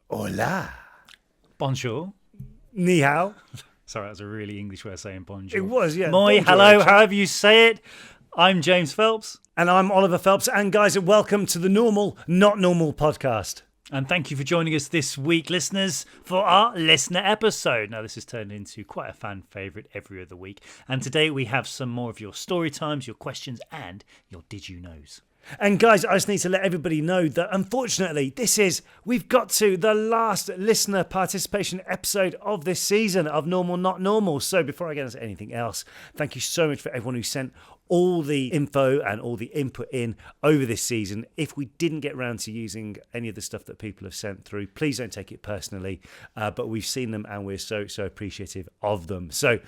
Hola. Bonjour. Ni hao. Sorry, that was a really English way of saying bonjour. It was, yeah. Moi, Bonjour, hello, actually. however you say it. I'm James Phelps. And I'm Oliver Phelps. And guys, welcome to the Normal, Not Normal podcast. And thank you for joining us this week, listeners, for our listener episode. Now, this has turned into quite a fan favourite every other week. And today we have some more of your story times, your questions, and your Did You Knows. And guys, I just need to let everybody know that unfortunately, we've got to the last listener participation episode of this season of Normal, Not Normal. So before I get into anything else, thank you so much for everyone who sent all the info and all the input in over this season. If we didn't get around to using any of the stuff that people have sent through, please don't take it personally. But we've seen them and we're so appreciative of them. So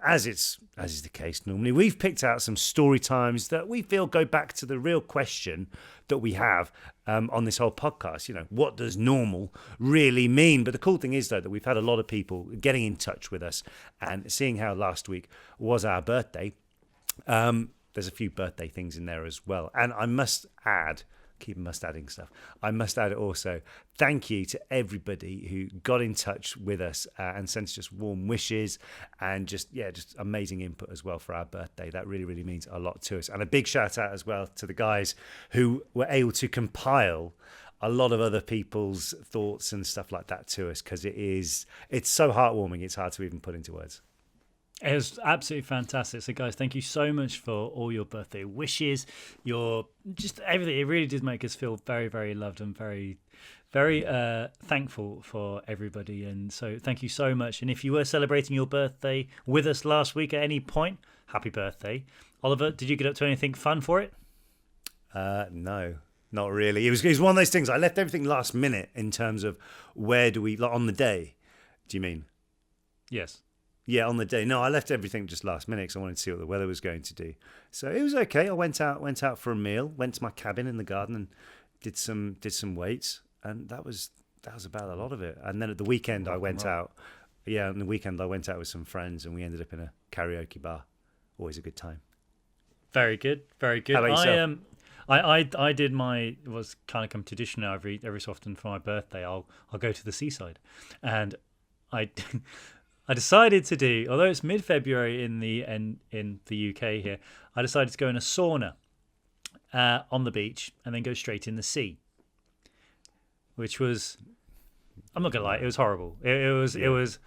as is the case normally, we've picked out some story times that we feel go back to the real question that we have on this whole podcast. You know, what does normal really mean? But the cool thing is, though, that we've had a lot of people getting in touch with us and seeing how last week was our birthday. There's a few birthday things in there as well. And I must add, adding stuff. I must add also, thank you to everybody who got in touch with us and sent us just warm wishes and just amazing input as well for our birthday. That really, really means a lot to us. And a big shout out as well to the guys who were able to compile a lot of other people's thoughts and stuff like that to us, because it's so heartwarming. It's hard to even put into words. It was absolutely fantastic. So, guys, thank you so much for all your birthday wishes, your just everything. It really did make us feel very, very loved and very, very thankful for everybody. And so, thank you so much. And if you were celebrating your birthday with us last week at any point, happy birthday. Oliver, did you get up to anything fun for it? No, not really. It was one of those things. I left everything last minute in terms of where do we, like on the day, do you mean? Yes. Yeah, on the day. No, I left everything just last minute because I wanted to see what the weather was going to do. So it was okay. I went out for a meal, went to my cabin in the garden and did some weights, and that was about a lot of it. And then at the weekend I went out. Yeah, on the weekend I went out with some friends and we ended up in a karaoke bar. Always a good time. Very good, very good. How about yourself? I did my, it was kind of come tradition now every so often for my birthday. I'll go to the seaside, and I decided to do, although it's mid-February in the UK here, I decided to go in a sauna on the beach and then go straight in the sea, which was, I'm not gonna lie, it was horrible. It was.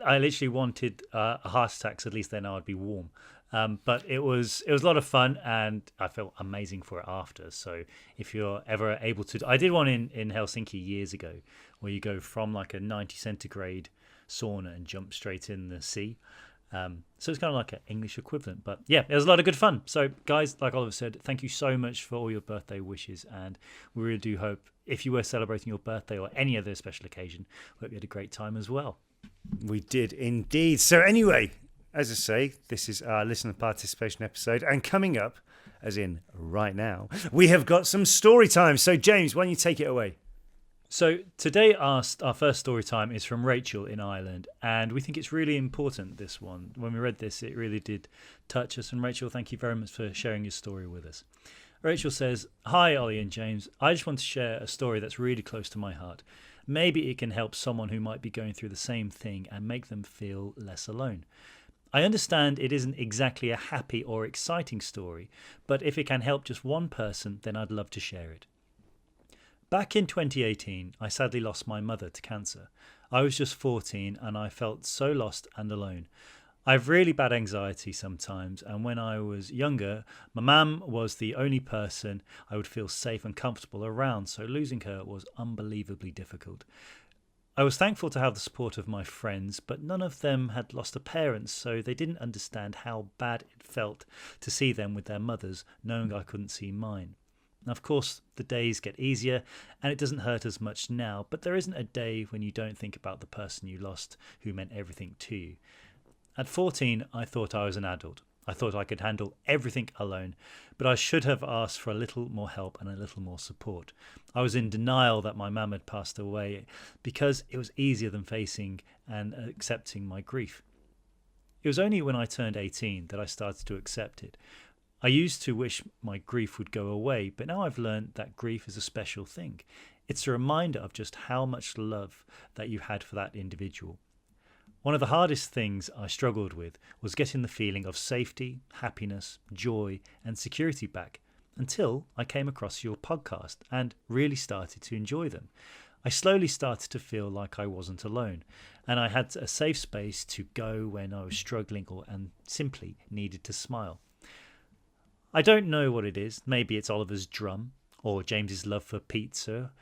I literally wanted a heart attack. So at least then I'd be warm. But it was a lot of fun, and I felt amazing for it after. So if you're ever able to, I did one in Helsinki years ago, where you go from like a 90 centigrade sauna and jump straight in the sea. So it's kind of like an English equivalent, but yeah, it was a lot of good fun. So guys, like Oliver said, thank you so much for all your birthday wishes, and we really do hope if you were celebrating your birthday or any other special occasion, we hope you had a great time as well. We did indeed. So anyway, as I say, this is our listener participation episode, and coming up, as in right now, we have got some story time. So James, why don't you take it away? So today our first story time is from Rachel in Ireland, and we think it's really important, this one. When we read this, it really did touch us, and Rachel, thank you very much for sharing your story with us. Rachel says, "Hi Ollie and James, I just want to share a story that's really close to my heart. Maybe it can help someone who might be going through the same thing and make them feel less alone. I understand it isn't exactly a happy or exciting story, but if it can help just one person, then I'd love to share it. Back in 2018, I sadly lost my mother to cancer. I was just 14 and I felt so lost and alone. I have really bad anxiety sometimes, and when I was younger, my mum was the only person I would feel safe and comfortable around, so losing her was unbelievably difficult. I was thankful to have the support of my friends, but none of them had lost a parent, so they didn't understand how bad it felt to see them with their mothers, knowing I couldn't see mine. Now, of course, the days get easier and it doesn't hurt as much now, but there isn't a day when you don't think about the person you lost who meant everything to you. At 14, I thought I was an adult. I thought I could handle everything alone, but I should have asked for a little more help and a little more support. I was in denial that my mum had passed away because it was easier than facing and accepting my grief. It was only when I turned 18 that I started to accept it. I used to wish my grief would go away, but now I've learned that grief is a special thing. It's a reminder of just how much love that you had for that individual. One of the hardest things I struggled with was getting the feeling of safety, happiness, joy, and security back until I came across your podcast and really started to enjoy them. I slowly started to feel like I wasn't alone, and I had a safe space to go when I was struggling and simply needed to smile. I don't know what it is. Maybe it's Oliver's drum or James's love for pizza,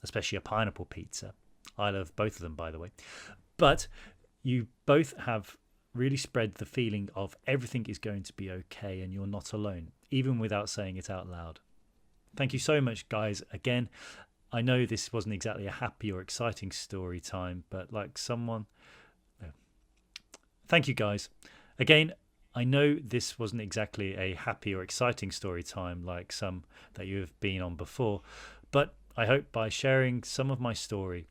especially a pineapple pizza. I love both of them, by the way. But you both have really spread the feeling of everything is going to be okay and you're not alone, even without saying it out loud. Thank you so much, guys. Again, I know this wasn't exactly a happy or exciting story time, but like someone... Thank you, guys. Again, I know this wasn't exactly a happy or exciting story time like some that you have been on before, but I hope by sharing some of my story,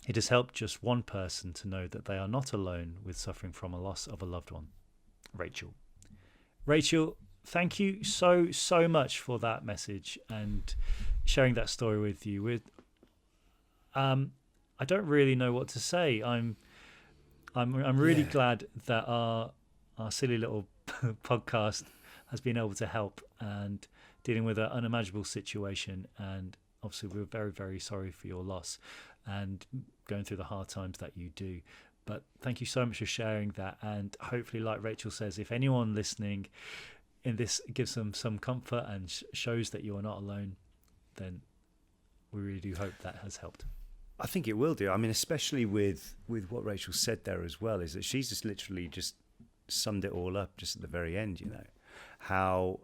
it has helped just one person to know that they are not alone with suffering from a loss of a loved one. Rachel. Rachel, thank you so much for that message and sharing that story with you. I don't really know what to say. I'm really glad that our silly little podcast has been able to help and dealing with an unimaginable situation. And obviously, we're very, very sorry for your loss and going through the hard times that you do. But thank you so much for sharing that. And hopefully, like Rachel says, if anyone listening in this gives them some comfort and shows that you are not alone, then we really do hope that has helped. I think it will do. I mean, especially with what Rachel said there as well, is that she's just literally just summed it all up just at the very end, you know, how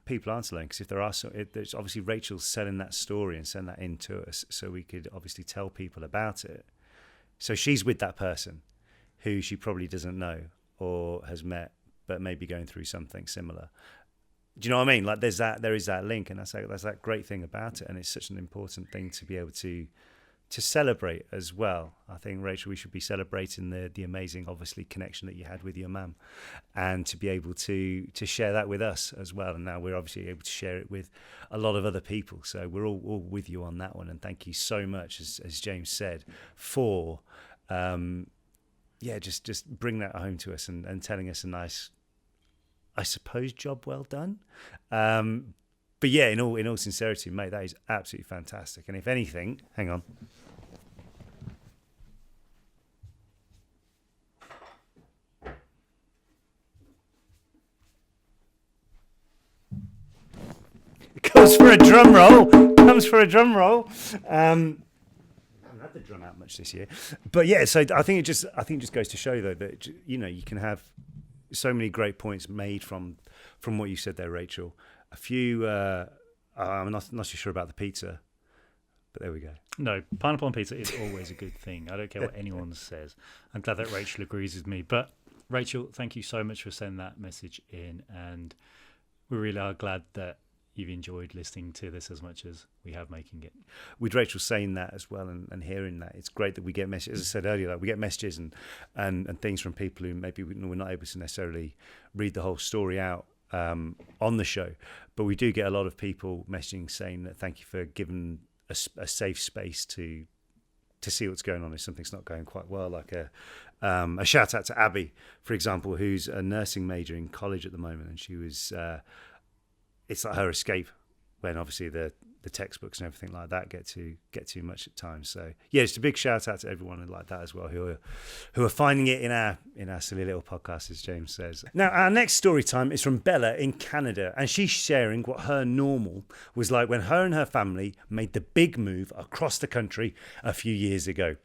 people aren't alone. Because if there are, there's obviously Rachel's selling that story and send that in to us so we could obviously tell people about it. So she's with that person who she probably doesn't know or has met, but maybe going through something similar. Do you know what I mean? Like there is that link, and that's that great thing about it. And it's such an important thing to be able to celebrate as well. I think, Rachel, we should be celebrating the amazing, obviously, connection that you had with your mum, and to be able to share that with us as well. And now we're obviously able to share it with a lot of other people. So we're all with you on that one. And thank you so much, as James said, for just bring that home to us and telling us a nice, I suppose, job well done. But yeah, in all sincerity, mate, that is absolutely fantastic. And if anything, hang on. It comes for a drum roll. I haven't had the drum out much this year, but yeah. So I think it just goes to show though that, you know, you can have so many great points made from what you said there, Rachel. A few, I'm not too sure about the pizza, but there we go. No, pineapple on pizza is always a good thing. I don't care what anyone says. I'm glad that Rachel agrees with me. But Rachel, thank you so much for sending that message in, and we really are glad that you've enjoyed listening to this as much as we have making it. With Rachel saying that as well and hearing that, it's great that we get messages. As I said earlier, like we get messages and things from people who maybe we're not able to necessarily read the whole story out on the show, but we do get a lot of people messaging saying that thank you for giving a safe space to see what's going on if something's not going quite well. Like a shout out to Abby, for example, who's a nursing major in college at the moment, and she was it's like her escape when obviously the textbooks and everything like that get too much at times. So yeah, just a big shout out to everyone like that as well who are finding it in our silly little podcast, as James says. Now our next story time is from Bella in Canada, and she's sharing what her normal was like when her and her family made the big move across the country a few years ago.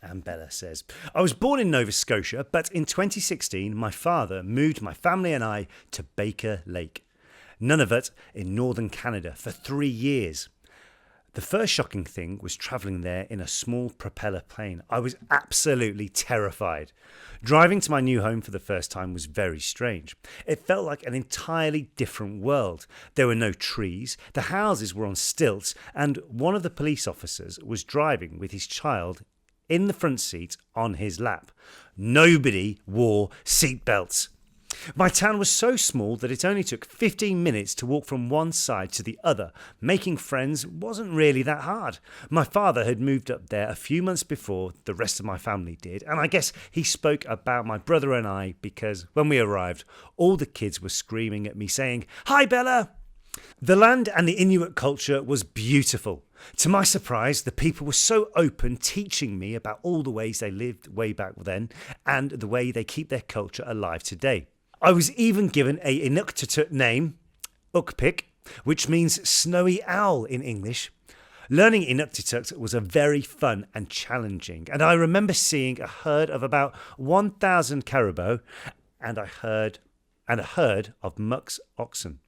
And Bella says, I was born in Nova Scotia, but in 2016 my father moved my family and I to Baker Lake, Nunavut in northern Canada, for 3 years. The first shocking thing was travelling there in a small propeller plane. I was absolutely terrified. Driving to my new home for the first time was very strange. It felt like an entirely different world. There were no trees, the houses were on stilts, and one of the police officers was driving with his child in the front seat on his lap. Nobody wore seatbelts. My town was so small that it only took 15 minutes to walk from one side to the other. Making friends wasn't really that hard. My father had moved up there a few months before the rest of my family did, and I guess he spoke about my brother and I because when we arrived, all the kids were screaming at me saying, "Hi, Bella!" The land and the Inuit culture was beautiful. To my surprise, the people were so open, teaching me about all the ways they lived way back then and the way they keep their culture alive today. I was even given a Inuktitut name, Ukpik, which means snowy owl in English. Learning Inuktitut was a very fun and challenging, and I remember seeing a herd of about 1,000 caribou and a herd of muck's oxen.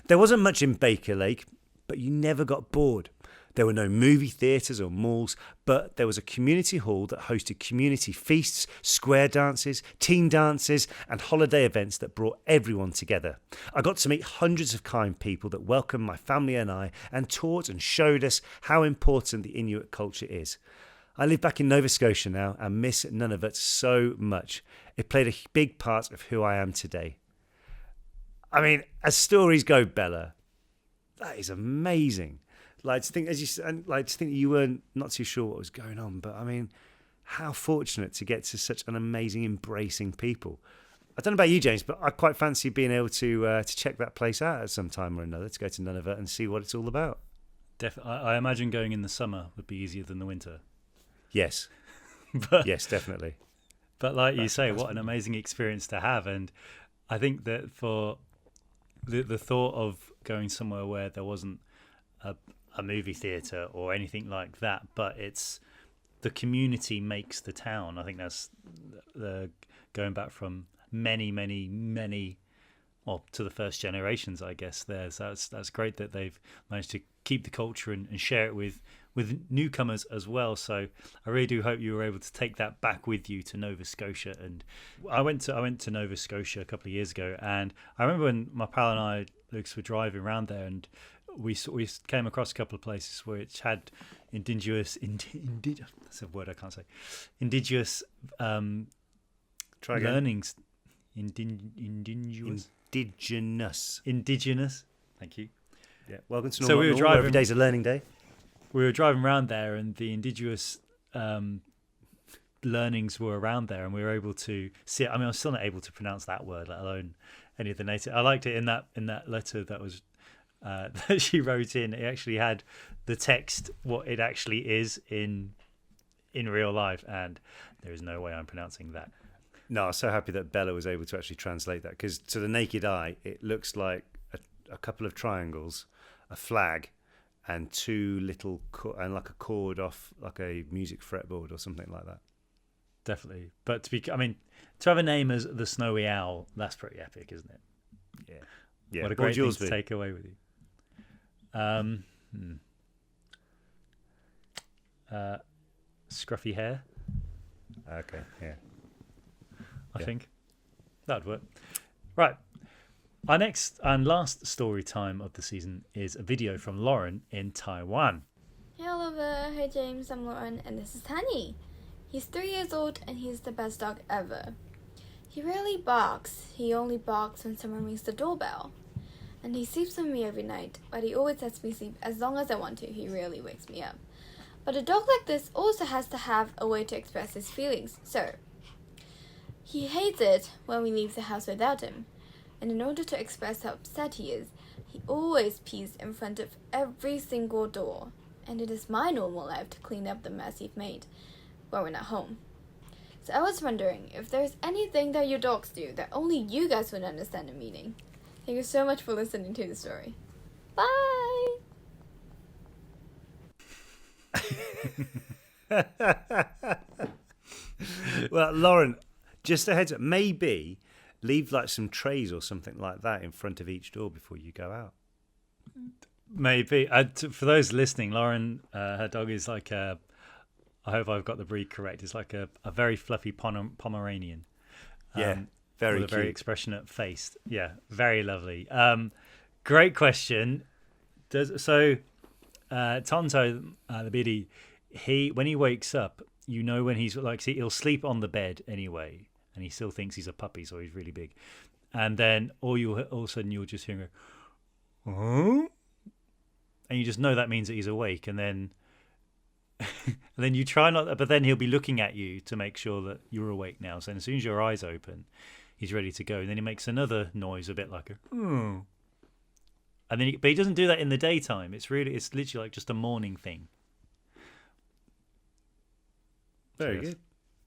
There wasn't much in Baker Lake, but you never got bored. There were no movie theatres or malls, but there was a community hall that hosted community feasts, square dances, teen dances, and holiday events that brought everyone together. I got to meet hundreds of kind people that welcomed my family and I and taught and showed us how important the Inuit culture is. I live back in Nova Scotia now and miss Nunavut so much. It played a big part of who I am today. I mean, as stories go, Bella, that is amazing. Like to think, you were not too sure what was going on, but I mean, how fortunate to get to such an amazing, embracing people. I don't know about you, James, but I quite fancy being able to check that place out at some time or another, to go to Nunavut and see what it's all about. Definitely, I imagine going in the summer would be easier than the winter. Yes, yes, definitely. But like you say, what an amazing experience to have, and I think that for the thought of going somewhere where there wasn't a movie theatre or anything like that, but it's the community makes the town. I think that's the going back from many, well, to the first generations, I guess. That's great that they've managed to keep the culture and share it with newcomers as well. So I really do hope you were able to take that back with you to Nova Scotia. And I went to Nova Scotia a couple of years ago, and I remember when my pal and I, Lucas, were driving around there, and we came across a couple of places which had indigenous that's a word I can't say, indigenous learnings. Indigenous. Thank you. Yeah. Welcome to So we were driving. Every day's a learning day. We were driving around there, and the indigenous learnings were around there, and we were able to see it. I mean, I'm still not able to pronounce that word, let alone any of the native. I liked it in that letter that was that she wrote in. It actually had the text, what it actually is in real life, and there is no way I'm pronouncing that. No, I'm so happy that Bella was able to actually translate that, because to the naked eye, it looks like a couple of triangles, a flag, and two little and like a chord off like a music fretboard or something like that. Definitely, but to have a name as the Snowy Owl, that's pretty epic, isn't it? Yeah. What a great thing to take away with you. Scruffy hair. Okay, yeah. I think that'd work. Right. Our next and last story time of the season is a video from Lauren in Taiwan. Hey Oliver, hey James, I'm Lauren, and this is Honey. He's 3 years old and he's the best dog ever. He rarely barks. He only barks when someone rings the doorbell. And he sleeps with me every night, but he always lets me sleep as long as I want to. He rarely wakes me up. But a dog like this also has to have a way to express his feelings, so he hates it when we leave the house without him. And in order to express how upset he is, he always pees in front of every single door. And it is my normal life to clean up the mess he's made when we're not home. So I was wondering if there's anything that your dogs do that only you guys would understand the meaning. Thank you so much for listening to the story. Bye! Well, Lauren, just a heads up, maybe leave like some trays or something like that in front of each door before you go out. Maybe. For those listening, Lauren, her dog is like I hope I've got the breed correct. It's like a very fluffy Pomeranian. Yeah, very with cute. a very expressionate face. Yeah, very lovely. Great question. Tonto, the biddy, when he wakes up, when he's like, he'll sleep on the bed anyway. and he still thinks he's a puppy, so he's really big. And then all of a sudden you'll just hear him go, huh? And you just know that means that he's awake, and then you try not, but then he'll be looking at you to make sure that you're awake now. So as soon as your eyes open, he's ready to go, and then he makes another noise, a bit like a, oh. And then, but he doesn't do that in the daytime. It's literally like just a morning thing. Very good.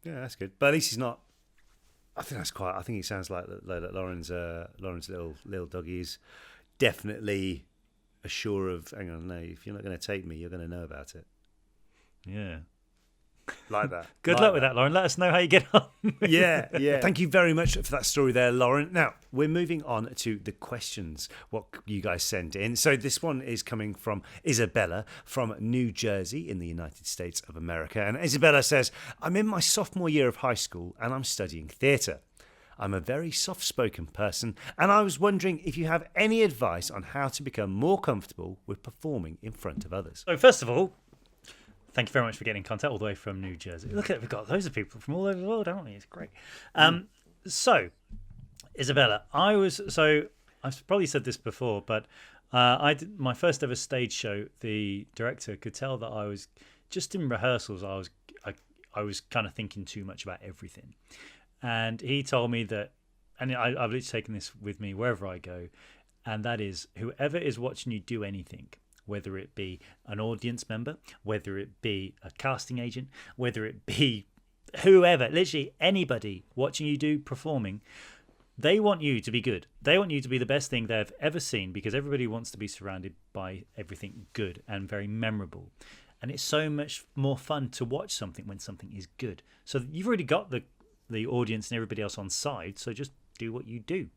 Yeah, that's good. But at least he's not. I think it sounds like that Lauren's little doggy is definitely assured of. Hang on, no, if you're not going to take me, you're going to know about it. Yeah. Like that. Good luck with that, Lauren. Let us know how you get on. Yeah. Thank you very much for that story there, Lauren. Now, we're moving on to the questions, what you guys sent in. So this one is coming from Isabella from New Jersey in the United States of America. And Isabella says, I'm in my sophomore year of high school and I'm studying theatre. I'm a very soft-spoken person, and I was wondering if you have any advice on how to become more comfortable with performing in front of others. So first of all, thank you very much for getting in contact all the way from New Jersey. Look at it, we've got loads of people from all over the world, haven't we? It's great. So, Isabella, I've probably said this before, but I did my first ever stage show. The director could tell that I was just in rehearsals. I was kind of thinking too much about everything, and he told me that, and I've literally taken this with me wherever I go, and that is whoever is watching you do anything, whether it be an audience member, whether it be a casting agent, whether it be whoever, literally anybody watching you performing, they want you to be good. They want you to be the best thing they've ever seen, because everybody wants to be surrounded by everything good and very memorable. And it's so much more fun to watch something when something is good. So you've already got the audience and everybody else on side, so just do what you do.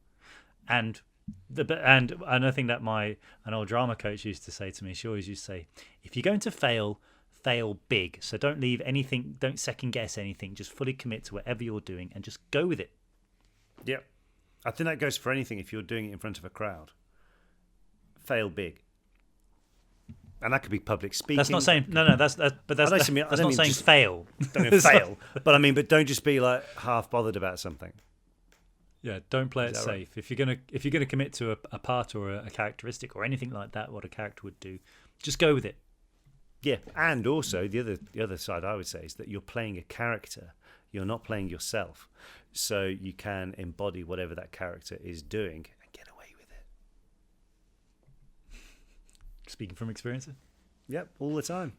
And another thing that an old drama coach used to say to me, she always used to say, if you're going to fail big. So don't leave anything, don't second guess anything, just fully commit to whatever you're doing and just go with it. Yeah. I think that goes for anything. If you're doing it in front of a crowd, fail big. And that could be public speaking. That's not saying that's not saying fail. Don't mean fail. But don't just be like half bothered about something. Yeah, don't play it safe. Right? If you're gonna commit to a part or a characteristic or anything like that, what a character would do, just go with it. Yeah, and also the other side I would say is that you're playing a character. You're not playing yourself, so you can embody whatever that character is doing and get away with it. Speaking from experience. Yep, all the time.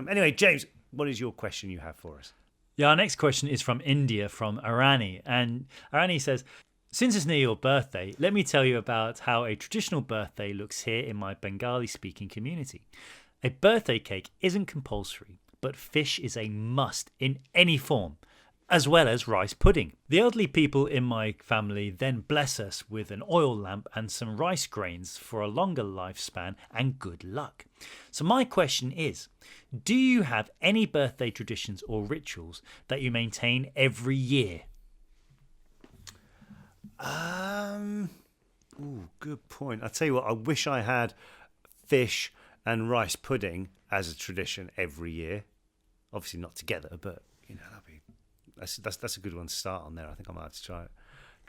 Anyway, James, what is your question you have for us? Yeah, our next question is from India, from Arani. And Arani says, since it's near your birthday, let me tell you about how a traditional birthday looks here in my Bengali-speaking community. A birthday cake isn't compulsory, but fish is a must in any form, as well as rice pudding. The elderly people in my family then bless us with an oil lamp and some rice grains for a longer lifespan and good luck. So my question is, do you have any birthday traditions or rituals that you maintain every year? Good point. I'll tell you what, I wish I had fish and rice pudding as a tradition every year. Obviously not together, but that'd be that's a good one to start on there. I think I might have to try it.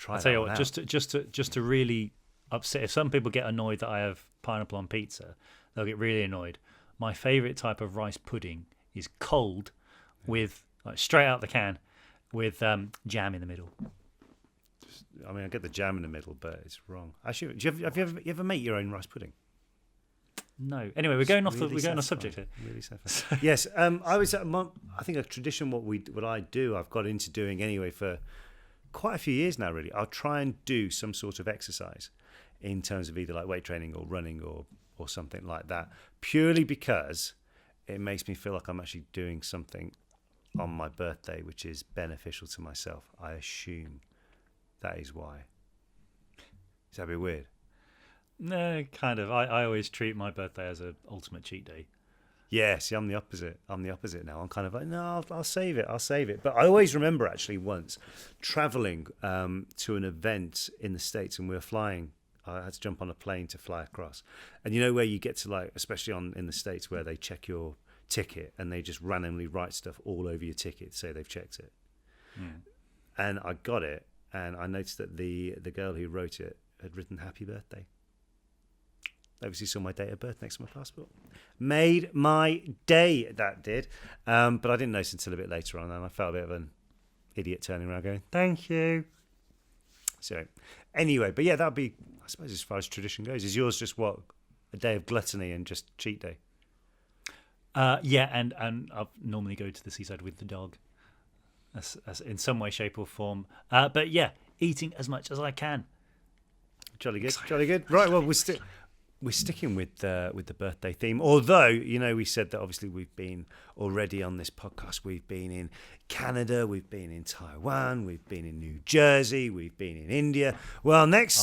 I'll tell you what, just to really upset, if some people get annoyed that I have pineapple on pizza, they'll get really annoyed. My favourite type of rice pudding is cold, with straight out the can, with jam in the middle. I get the jam in the middle, but it's wrong. Actually, have you ever made your own rice pudding? No. Anyway, we're going off subject here. Really satisfying. Yes. I think a tradition. What I do, I've got into doing anyway for quite a few years now. Really, I'll try and do some sort of exercise in terms of either like weight training or running or something like that, purely because it makes me feel like I'm actually doing something on my birthday which is beneficial to myself. I assume that is why. Is that a bit weird? No, kind of. I always treat my birthday as an ultimate cheat day. Yeah, see, I'm the opposite now. I'm kind of like, no, I'll save it. But I always remember actually once traveling to an event in the States, and we were flying. I had to jump on a plane to fly across. And you know where you get to, especially in the States, where they check your ticket and they just randomly write stuff all over your ticket to say they've checked it. and I got it, and I noticed that the girl who wrote it had written "Happy Birthday." Obviously saw my date of birth next to my passport. Made my day, that did. But I didn't notice until a bit later on, and I felt a bit of an idiot turning around going, "Thank you." So, anyway, but yeah, that'd be, I suppose, as far as tradition goes. Is yours just what, a day of gluttony and just cheat day? Yeah, and I normally go to the seaside with the dog, as in some way, shape, or form. But yeah, eating as much as I can. Jolly good, jolly good. Right, well, we're sticking with the birthday theme. Although, we said that obviously we've been already on this podcast. We've been in Canada, we've been in Taiwan, we've been in New Jersey, we've been in India. Well, next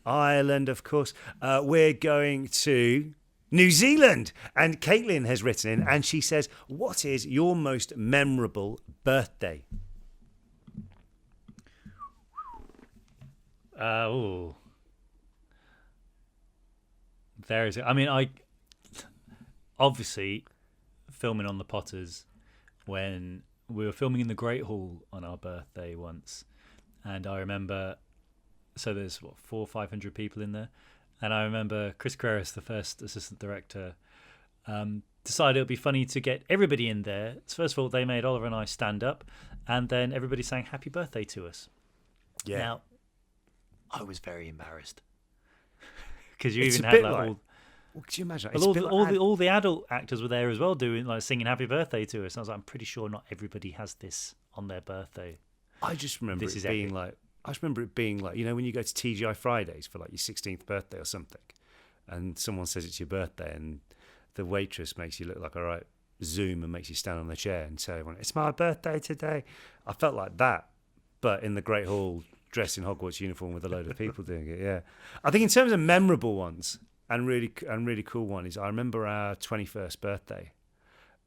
Ireland, of course. We're going to New Zealand. And Caitlin has written in, and she says, "What is your most memorable birthday?" There is. I mean, I obviously filming on the Potters when we were filming in the Great Hall on our birthday once, and I remember. So there's 400 or 500 people in there, and I remember Chris Carreras, the first assistant director, decided it would be funny to get everybody in there. So first of all, they made Oliver and I stand up, and then everybody sang "Happy Birthday" to us. Yeah. Now, I was very embarrassed. Because you even had could you imagine? All the adult actors were there as well, doing singing "Happy Birthday" to us. And I was like, I'm pretty sure not everybody has this on their birthday. I just remember it being like when you go to TGI Fridays for like your 16th birthday or something, and someone says it's your birthday, and the waitress makes you look like a right Zoom and makes you stand on the chair and tell everyone it's my birthday today. I felt like that, but in the Great Hall, dressed in Hogwarts uniform with a load of people doing it. Yeah, I think in terms of memorable ones and really cool one is I remember our 21st birthday,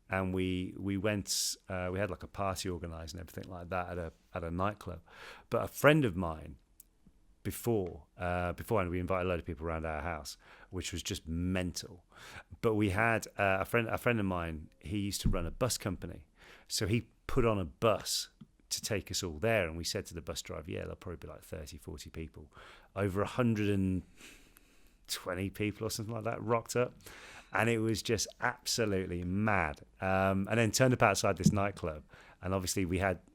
and we went. We had like a party organised and everything like that at a nightclub. But a friend of mine beforehand we invited a load of people around our house, which was just mental. But we had a friend of mine. He used to run a bus company, so he put on a bus to take us all there, and we said to the bus driver, there'll probably be like 30, 40 people. Over 120 people or something like that rocked up, and it was just absolutely mad. And then turned up outside this nightclub, and obviously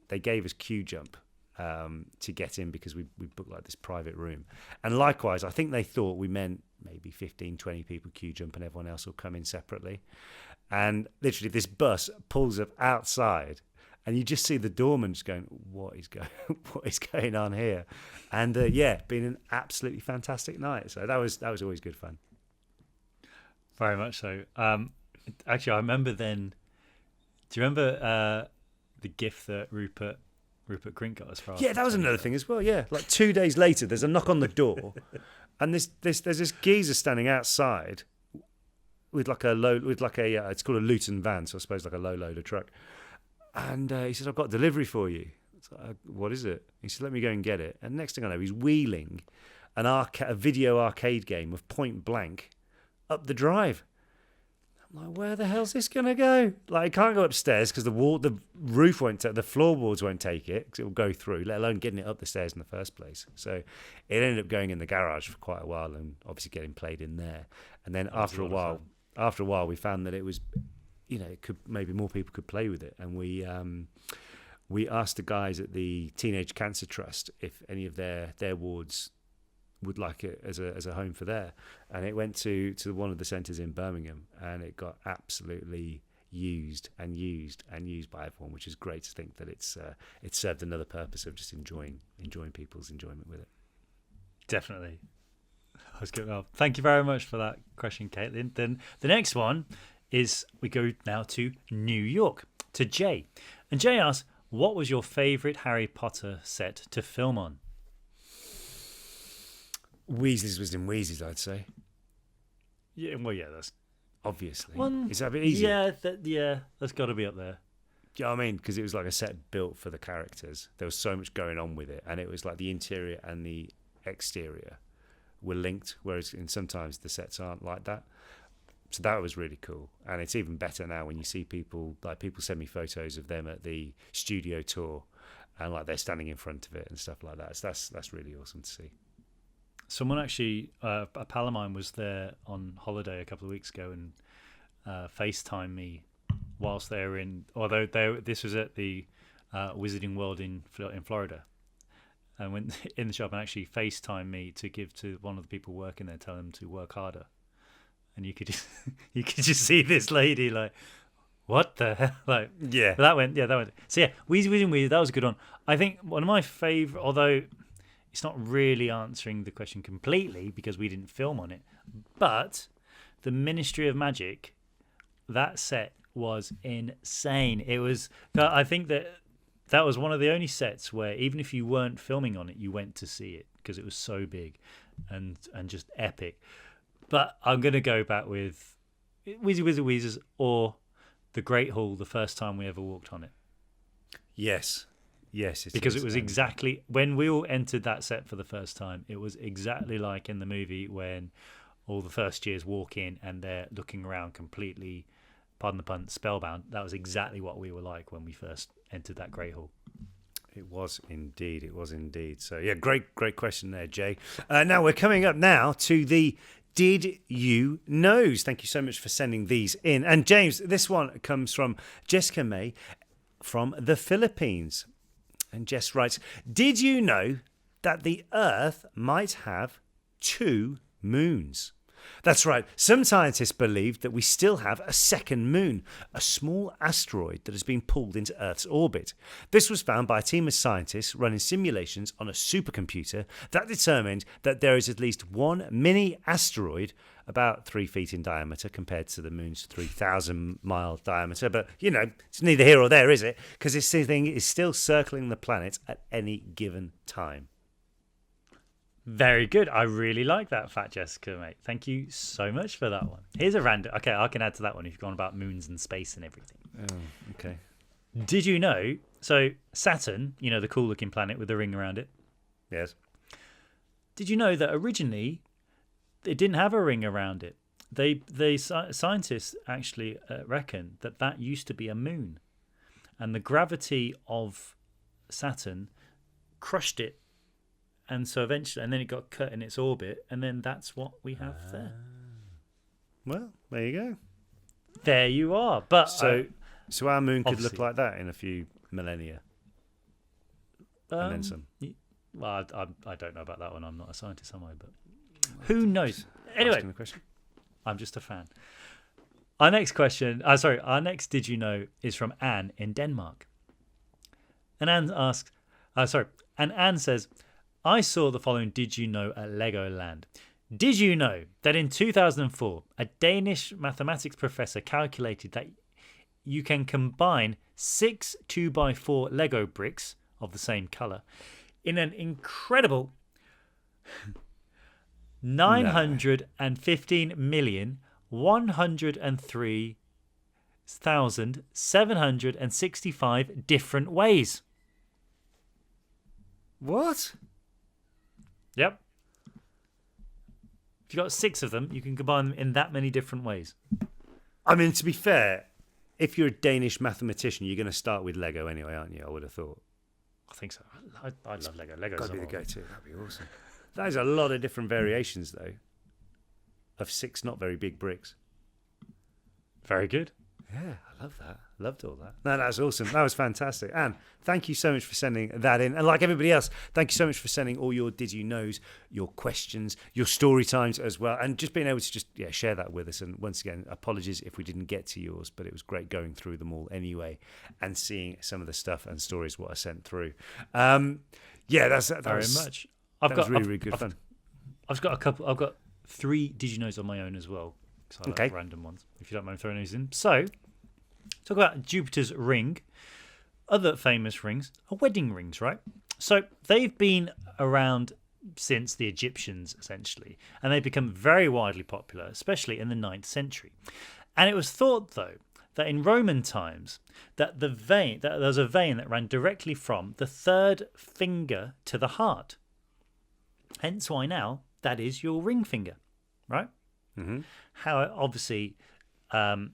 they gave us queue jump to get in because we booked like this private room. And likewise, I think they thought we meant maybe 15, 20 people queue jump and everyone else will come in separately. And literally this bus pulls up outside, and you just see the doorman just going, what is going on here? And been an absolutely fantastic night. So that was always good fun. Very much so. Actually, I remember then. Do you remember the gift that Rupert Grint got us for? Yeah, that was another thing as well. Yeah, like 2 days later, there's a knock on the door, and there's this geezer standing outside with it's called a Luton van, so I suppose like a low loader truck. And he said, "I've got delivery for you." Like, "What is it?" He said, "Let me go and get it." And next thing I know, he's wheeling a video arcade game of Point Blank up the drive. I'm like, where the hell's this going to go? Like, it can't go upstairs because the roof won't the floorboards won't take it because it will go through, let alone getting it up the stairs in the first place. So it ended up going in the garage for quite a while and obviously getting played in there. And then after a while, we found that it was, maybe more people could play with it. And we asked the guys at the Teenage Cancer Trust if any of their wards would like it as a home for there, and it went to one of the centres in Birmingham, and it got absolutely used by everyone, which is great to think that it served another purpose of just enjoying people's enjoyment with it. Definitely. I was good. Well, thank you very much for that question, Caitlin. Then the next one is we go now to New York to Jay, and Jay asks, what was your favourite Harry Potter set to film on? Weasley's was in Weasley's, I'd say. Yeah, well, yeah, that's obviously. Is that a bit easy? Yeah, that's got to be up there. Do you know what I mean? Because it was like a set built for the characters. There was so much going on with it, and it was like the interior and the exterior were linked, whereas sometimes the sets aren't like that. So that was really cool, and it's even better now when you see people send me photos of them at the studio tour, and like they're standing in front of it and stuff like that. So that's really awesome to see. Someone actually, a pal of mine was there on holiday a couple of weeks ago and FaceTimed me whilst they were in. Although this was at the Wizarding World in Florida, and went in the shop and actually FaceTimed me to give to one of the people working there, tell them to work harder. And you could just see this lady like, what the hell? Like, Yeah, that went. So yeah, Weezy, that was a good one. I think one of my favourite, although it's not really answering the question completely because we didn't film on it, but the Ministry of Magic, that set was insane. It was. I think that was one of the only sets where even if you weren't filming on it, you went to see it because it was so big and just epic. But I'm gonna go back with Weezers or the Great Hall the first time we ever walked on it. yes, Because it was exactly when we all entered that set for the first time. It was exactly like in the movie when all the first years walk in and they're looking around completely, pardon the pun, spellbound. That was exactly what we were like when we first entered that Great Hall. It was indeed. So yeah, great question there, Jay. Now we're coming up now to the Did You Knows. Thank you so much for sending these in. And James, this one comes from Jessica May from the Philippines. And Jess writes, did you know that the Earth might have 2 moons? That's right. Some scientists believe that we still have a second moon, a small asteroid that has been pulled into Earth's orbit. This was found by a team of scientists running simulations on a supercomputer that determined that there is at least one mini asteroid about 3 feet in diameter compared to the moon's 3,000-mile diameter. But, it's neither here or there, is it? Because this thing is still circling the planet at any given time. Very good. I really like that fact, Jessica, mate. Thank you so much for that one. Here's a random. Okay, I can add to that one if you've gone about moons and space and everything. Oh, okay. Did you know? So Saturn, the cool-looking planet with the ring around it. Yes. Did you know that originally it didn't have a ring around it? Scientists actually reckon that used to be a moon, and the gravity of Saturn crushed it. And so eventually, and then it got cut in its orbit, and then that's what we have there. Well, there you go. There you are. But so our moon could look like that in a few millennia, and then some. Well, I don't know about that one. I'm not a scientist, am I? But who knows? Anyway, I'm just a fan. Our next Did You Know is from Anne in Denmark. And Anne asks, and Anne says, I saw the following Did You Know at Legoland. Did you know that in 2004, a Danish mathematics professor calculated that you can combine 6 2x4 Lego bricks of the same colour in an incredible 915,103,765 different ways? What? Yep. If you've got 6 of them, you can combine them in that many different ways. I mean, to be fair, if you're a Danish mathematician, you're going to start with Lego anyway, aren't you? I would have thought. I think so. I love Lego. Lego's got to be the go-to. That'd be awesome. That is a lot of different variations, though, of 6 not very big bricks. Very good. Yeah, I love that. Loved all that. No, that's awesome. That was fantastic. Anne, thank you so much for sending that in. And like everybody else, thank you so much for sending all your Did You Knows, your questions, your story times as well, and just being able to share that with us. And once again, apologies if we didn't get to yours, but it was great going through them all anyway and seeing some of the stuff and stories what I sent through. That was much. That was really good fun. I've got 3 Did You Knows on my own as well. So I like random ones, if you don't mind throwing those in. So, talk about Jupiter's ring. Other famous rings are wedding rings, right? So, they've been around since the Egyptians, essentially, and they've become very widely popular, especially in the 9th century. And it was thought, though, that in Roman times, that there was a vein that ran directly from the 3rd finger to the heart. Hence why now that is your ring finger, right? Mm-hmm. How obviously, as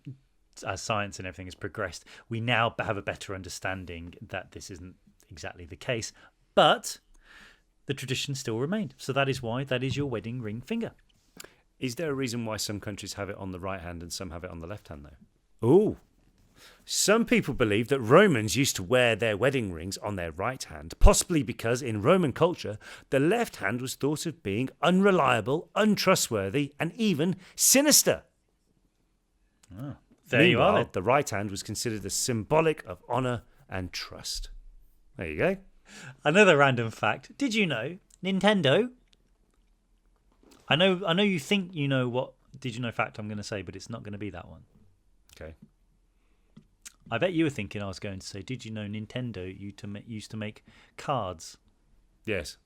science and everything has progressed, we now have a better understanding that this isn't exactly the case, but the tradition still remained. So that is why that is your wedding ring finger. Is there a reason why some countries have it on the right hand and some have it on the left hand, though? Ooh. Some people believe that Romans used to wear their wedding rings on their right hand, possibly because in Roman culture, the left hand was thought of being unreliable, untrustworthy, and even sinister. Oh, there you are. The right hand was considered a symbolic of honour and trust. There you go. Another random fact. Did you know Nintendo? I know you think you know what did you know fact I'm going to say, but it's not going to be that one. Okay. I bet you were thinking I was going to say, did you know Nintendo used to make cards? Yes.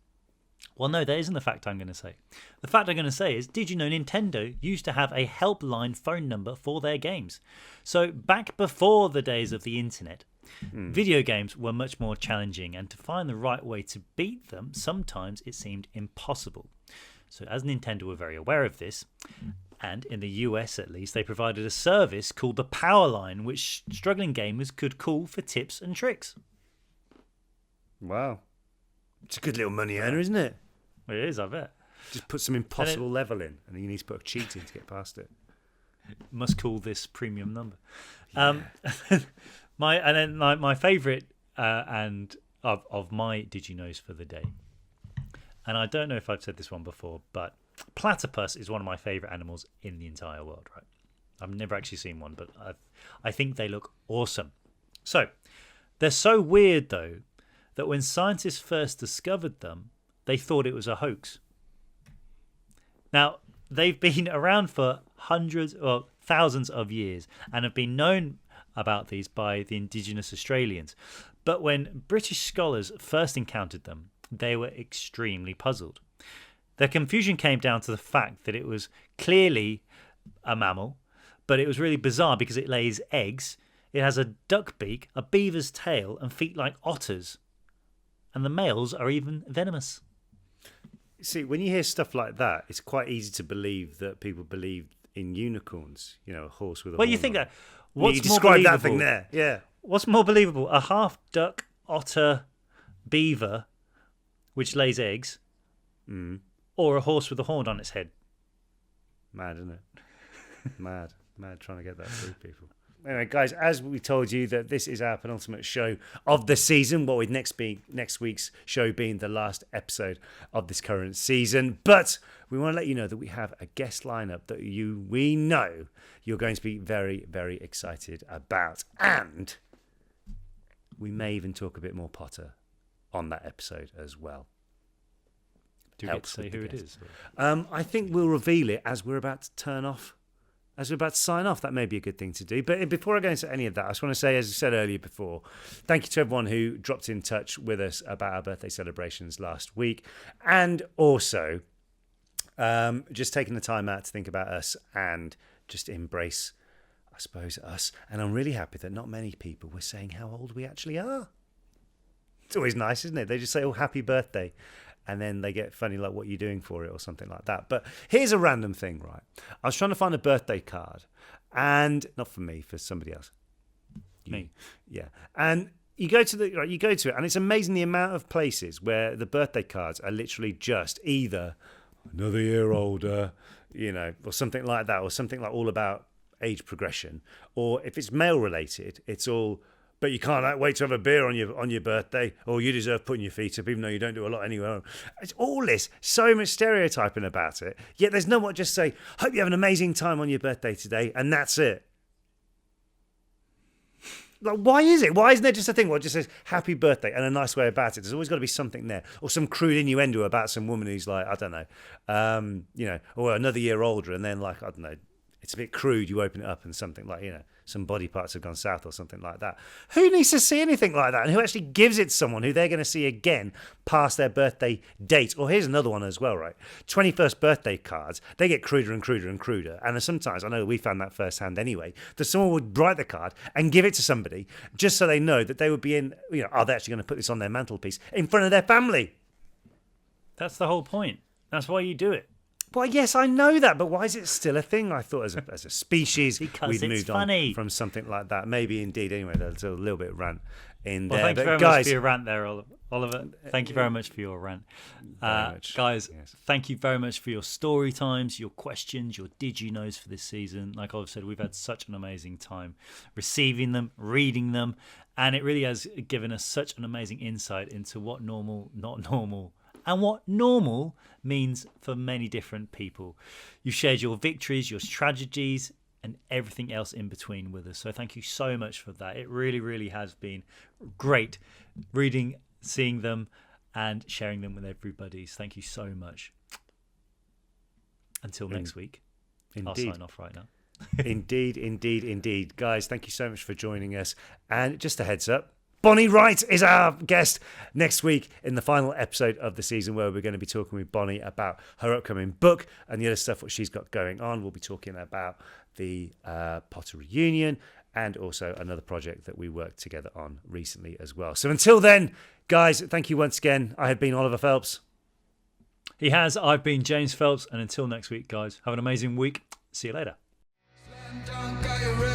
Well, no, that isn't the fact I'm going to say. The fact I'm going to say is, did you know Nintendo used to have a helpline phone number for their games? So back before the days of the internet, video games were much more challenging, and to find the right way to beat them, sometimes it seemed impossible. So as Nintendo were very aware of this, and in the US at least, they provided a service called the Power Line, which struggling gamers could call for tips and tricks. Wow. It's a good little money earner, isn't it? It is, I bet. Just put some impossible level in, and then you need to put a cheat in to get past it. Must call this premium number. Yeah. My favourite and of my Did You Knows for the day, and I don't know if I've said this one before, but platypus is one of my favourite animals in the entire world. Right? I've never actually seen one, but I think they look awesome. So they're so weird though that when scientists first discovered them, they thought it was a hoax. Now, they've been around for thousands of years and have been known about these by the indigenous Australians. But when British scholars first encountered them, they were extremely puzzled. Their confusion came down to the fact that it was clearly a mammal, but it was really bizarre because it lays eggs, it has a duck beak, a beaver's tail, and feet like otters. And the males are even venomous. See, when you hear stuff like that, it's quite easy to believe that people believe in unicorns. You know, a horse with a horn. Well, you think on. that. What's you more describe believable? that thing there, yeah. What's more believable? A half duck, otter, beaver, which lays eggs, or a horse with a horn on its head? Mad, isn't it? Mad trying to get that through people. Anyway, guys, as we told you that this is our penultimate show of the season, what with next week's show being the last episode of this current season. But we want to let you know that we have a guest lineup that we know you're going to be very, very excited about. And we may even talk a bit more Potter on that episode as well. Do you get to say who it is? I think we'll reveal it as we're about to turn off. As we're about to sign off, that may be a good thing to do. But before I go into any of that, I just want to say, as I said earlier before, thank you to everyone who dropped in touch with us about our birthday celebrations last week. And also, just taking the time out to think about us and just embrace, I suppose, us. And I'm really happy that not many people were saying how old we actually are. It's always nice, isn't it? They just say, oh, happy birthday. And then they get funny, like, what are you doing for it or something like that. But here's a random thing, right? I was trying to find a birthday card, and not for me, for somebody else. Me. Yeah. And you go to it, and it's amazing the amount of places where the birthday cards are literally just either another year older, you know, or something like that, or something like all about age progression. Or if it's male related, it's all, but you can't wait to have a beer on your birthday, or you deserve putting your feet up, even though you don't do a lot anyway. It's all this, so much stereotyping about it. Yet there's no one just say, hope you have an amazing time on your birthday today, and that's it. Like, why is it? Why isn't there just a thing where it just says happy birthday and a nice way about it? There's always got to be something there, or some crude innuendo about some woman who's like, I don't know, you know, or another year older, and then like, I don't know, it's a bit crude. You open it up and something like, you know, some body parts have gone south or something like that. Who needs to see anything like that? And who actually gives it to someone who they're going to see again past their birthday date? Or here's another one as well, right? 21st birthday cards, they get cruder and cruder and cruder. And sometimes, I know we found that firsthand anyway, that someone would write the card and give it to somebody just so they know that they would be in, you know, are they actually going to put this on their mantelpiece in front of their family? That's the whole point. That's why you do it. Well, yes, I know that, but why is it still a thing? I thought as a species Because we'd it's moved funny. on from something like that. Maybe indeed. Anyway, there's a little bit of rant in Well, there. thank you But very guys, much for your rant there, Oliver. Thank you very much for your rant. Very much, Guys, yes. thank you very much for your story times, your questions, your did you knows for this season. Like Oliver said, we've had such an amazing time receiving them, reading them, and it really has given us such an amazing insight into what normal, not normal, and what normal means for many different people. You've shared your victories, your tragedies, and everything else in between with us. So thank you so much for that. It really, really has been great reading, seeing them, and sharing them with everybody. So thank you so much. Until next week, Indeed. I'll sign off right now. Indeed. Guys, thank you so much for joining us. And just a heads up, Bonnie Wright is our guest next week in the final episode of the season, where we're going to be talking with Bonnie about her upcoming book and the other stuff what she's got going on. We'll be talking about the Potter reunion and also another project that we worked together on recently as well. So until then, guys, thank you once again. I have been Oliver Phelps. He has. I've been James Phelps. And until next week, guys, have an amazing week. See you later. Slam dunk, are you ready?